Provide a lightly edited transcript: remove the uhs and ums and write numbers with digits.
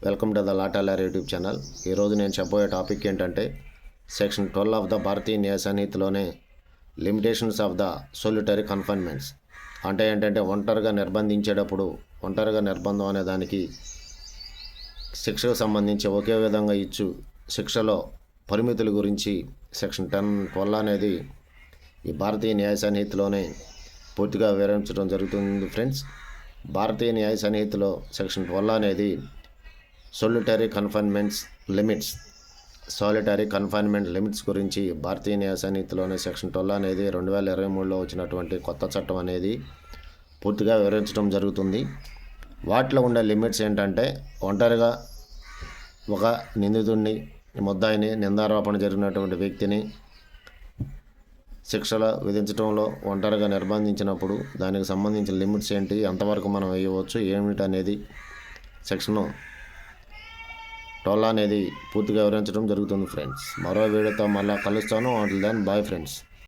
Welcome to the లాటాలర్ YouTube channel. ఈరోజు నేను చెప్పబోయే టాపిక్ ఏంటంటే సెక్షన్ 12 ఆఫ్ ద భారతీయ న్యాయ సంహితలోనే లిమిటేషన్స్ ఆఫ్ ద సోలిటరీ కన్ఫైన్మెంట్స్ అంటే ఏంటంటే ఒంటరిగా నిర్బంధం అనే దానికి శిక్షకు సంబంధించి ఒకే విధంగా ఇచ్చు శిక్షలో పరిమితుల గురించి సెక్షన్ 12 అనేది ఈ భారతీయ న్యాయ సంహితలోనే పూర్తిగా వివరించడం జరుగుతుంది ఫ్రెండ్స్. భారతీయ న్యాయ సంహితలో సెక్షన్ 12 అనేది సాలిటరీ కన్ఫైన్మెంట్ లిమిట్స్ గురించి భారతీయ న్యాయ సంహితలోని సెక్షన్ 12 అనేది 2023లో వచ్చినటువంటి కొత్త చట్టం అనేది పూర్తిగా వివరించడం జరుగుతుంది. వాటిలో ఉండే లిమిట్స్ ఏంటంటే ఒంటరిగా ఒక నిందితుడిని ముద్దాయిని నిందారోపణ జరిగినటువంటి వ్యక్తిని శిక్షలు విధించడంలో ఒంటరిగా నిర్బంధించినప్పుడు దానికి సంబంధించిన లిమిట్స్ ఏంటి, ఎంతవరకు మనం వేయవచ్చు ఏమిటి అనేది సెక్షన్ 12 అనేది పూర్తిగా వివరించడం జరుగుతుంది ఫ్రెండ్స్. మరో వీడియోతో మళ్ళీ కలుస్తాను. Until then bye friends.